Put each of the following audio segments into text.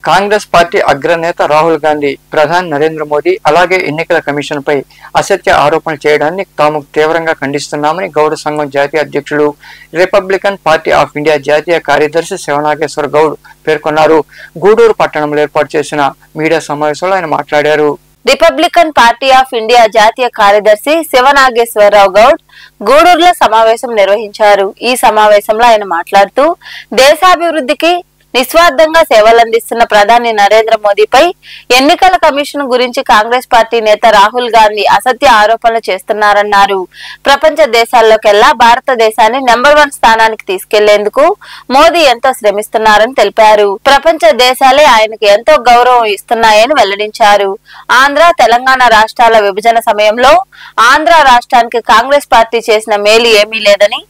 Congress party అగ్రనేత రాహుల్ గాంధీ ప్రధాని నరేంద్ర మోదీ అలాగే ఎన్నికల కమిషన్ పై అసత్య ఆరోపణలు చేయడాన్ని తాము తీవ్రంగా ఖండిస్తున్నామని గౌడ సంఘం జాతీయ అధ్యక్షుడు రిపబ్లికన్ పార్టీ ఆఫ్ ఇండియా జాతీయ కార్యదర్శి శివనాగేశ్వర గౌడ్ పేర్కొన్నారు. గూడూరు పట్టణంలో ఏర్పాటు చేసిన మీడియా సమావేశంలో ఆయన మాట్లాడారు. రిపబ్లికన్ పార్టీ ఆఫ్ ఇండియా జాతీయ కార్యదర్శి శివనాగేశ్వరరావు గౌడ్ గూడూరులో సమావేశం నిర్వహించారు. ఈ సమావేశంలో ఆయన మాట్లాడుతూ దేశాభివృద్ధికి నిస్వార్థంగా సేవలందిస్తున్న ప్రధాని నరేంద్ర మోదీపై ఎన్నికల కమిషన్ గురించి కాంగ్రెస్ పార్టీ నేత రాహుల్ గాంధీ అసత్య ఆరోపణలు చేస్తున్నారన్నారు. ప్రపంచ దేశాల్లోకెల్లా భారతదేశాన్ని నెంబర్ 1 స్థానానికి తీసుకెళ్లేందుకు మోదీ ఎంతో శ్రమిస్తున్నారని తెలిపారు. ప్రపంచ దేశాలే ఆయనకు ఎంతో గౌరవం ఇస్తున్నాయని వెల్లడించారు. ఆంధ్ర తెలంగాణ రాష్ట్రాల విభజన సమయంలో ఆంధ్ర రాష్ట్రానికి కాంగ్రెస్ పార్టీ చేసిన మేలు ఏమీ లేదని,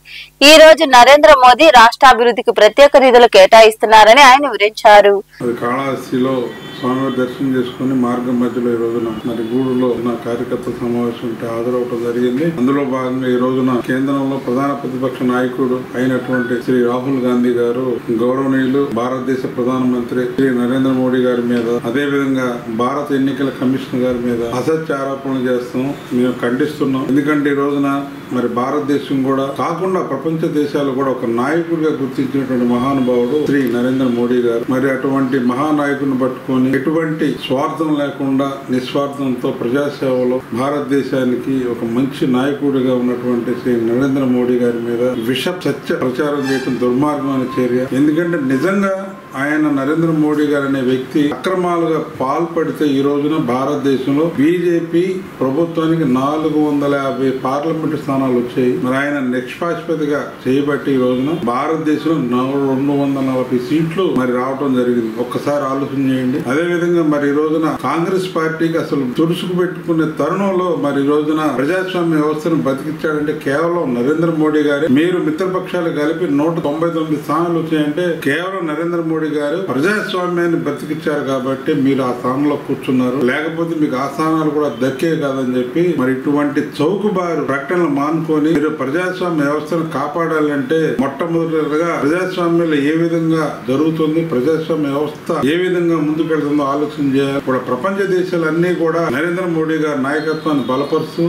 ఈ రోజు నరేంద్ర మోదీ రాష్ట్రాభివృద్ధికి ప్రత్యేక నిధులు కేటాయిస్తున్నారని ఆయన వివరించారు. కాళహస్తిలో స్వామివారి దర్శనం చేసుకుని మార్గం మధ్యలో ఈ రోజున మరి గూడూరులో ఉన్న కార్యకర్తల సమావేశం హాజరవడం జరిగింది. అందులో భాగంగా ఈ రోజున కేంద్రంలో ప్రధాన ప్రతిపక్ష నాయకుడు అయినటువంటి శ్రీ రాహుల్ గాంధీ గారు గౌరవనీయులు భారతదేశ ప్రధానమంత్రి శ్రీ నరేంద్ర మోడీ గారి మీద, అదే విధంగా భారత ఎన్నికల కమిషన్ గారి మీద అసత్య ఆరోపణలు చేస్తాం, మేము ఖండిస్తున్నాం. ఎందుకంటే ఈ రోజున మరి భారతదేశం కూడా కాకుండా ప్రపంచ దేశాలు కూడా ఒక నాయకుడిగా గుర్తించినటువంటి మహానుభావుడు శ్రీ నరేంద్ర మోడీ గారు. మరి అటువంటి మహానాయకుడిని పట్టుకొని ఎటువంటి స్వార్థం లేకుండా నిస్వార్థంతో ప్రజాసేవలో భారతదేశానికి ఒక మంచి నాయకుడిగా ఉన్నటువంటి శ్రీ నరేంద్ర మోడీ గారి మీద విష సత్య ప్రచారం చేయడం దుర్మార్గమైన చర్య. ఎందుకంటే నిజంగా ఆయన నరేంద్ర మోడీ గారు అనే వ్యక్తి అక్రమాలుగా పాల్పడితే ఈ రోజున భారతదేశంలో బీజేపీ ప్రభుత్వానికి 450 పార్లమెంటు స్థానాలు వచ్చాయి. మరి ఆయన నిష్పాక్షిపతిగా చేయబట్టి ఈ రోజున భారతదేశంలో 240 సీట్లు మరి రావడం జరిగింది. ఒక్కసారి ఆలోచన చేయండి. అదే విధంగా మరి ఈ రోజున కాంగ్రెస్ పార్టీకి అసలు తుడుచుకు పెట్టుకునే తరుణంలో మరి ఈ రోజున ప్రజాస్వామ్య వ్యవస్థను బతికించాడంటే కేవలం నరేంద్ర మోడీ గారు. మీరు మిత్రపక్షాలు కలిపి 199 స్థానాలు వచ్చాయంటే కేవలం నరేంద్ర మోడీ గారు ప్రజాస్వామ్యాన్ని బతికిచ్చారు కాబట్టి మీరు ఆ స్థానంలో కూర్చున్నారు. లేకపోతే మీకు ఆ స్థానాలు కూడా దక్కే కాదని చెప్పి మరి ఇటువంటి చౌకబారు ప్రకటనలు మానుకొని మీరు ప్రజాస్వామ్య వ్యవస్థను కాపాడాలంటే మొట్టమొదటిగా ప్రజాస్వామ్యంలో ఏ విధంగా జరుగుతుంది, ప్రజాస్వామ్య వ్యవస్థ ఏ విధంగా ముందుకెళ్తుందో ఆలోచన చేయాలి. ఇప్పుడు ప్రపంచ దేశాలన్నీ కూడా నరేంద్ర మోడీ గారి నాయకత్వాన్ని బలపరుస్తూ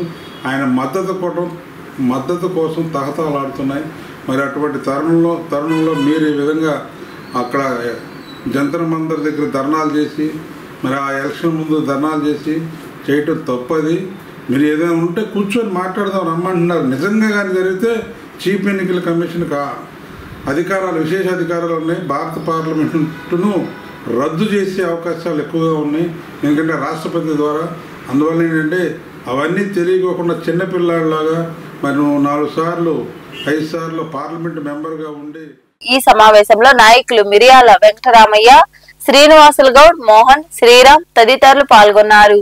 ఆయన మద్దతు కోసం తహతలాడుతున్నాయి. మరి అటువంటి తరుణంలో మీరు ఈ విధంగా అక్కడ జంతర్ మంతర్ దగ్గర ధర్నాలు చేసి మరి ఆ ఎలక్షన్ ముందు ధర్నాలు చేసి చేయటం తప్పది. మీరు ఏదైనా ఉంటే కూర్చొని మాట్లాడదాం రమ్మంటున్నారు. నిజంగా కానీ జరిగితే చీఫ్ ఎన్నికల కమిషన్కి విశేష అధికారాలు ఉన్నాయి. భారత పార్లమెంటును రద్దు చేసే అవకాశాలు ఎక్కువగా ఉన్నాయి. ఎందుకంటే రాష్ట్రపతి ద్వారా. అందువల్ల ఏంటంటే అవన్నీ తెలియకోకుండా చిన్నపిల్లాడిలాగా మరి 4 సార్లు 5 సార్లు పార్లమెంట్ మెంబర్గా ఉండి. ఈ సమావేశంలో నాయకులు మిరియాల వెంకటరామయ్య, శ్రీనివాసులు గౌడ్, మోహన్, శ్రీరామ్ తదితరులు పాల్గొన్నారు.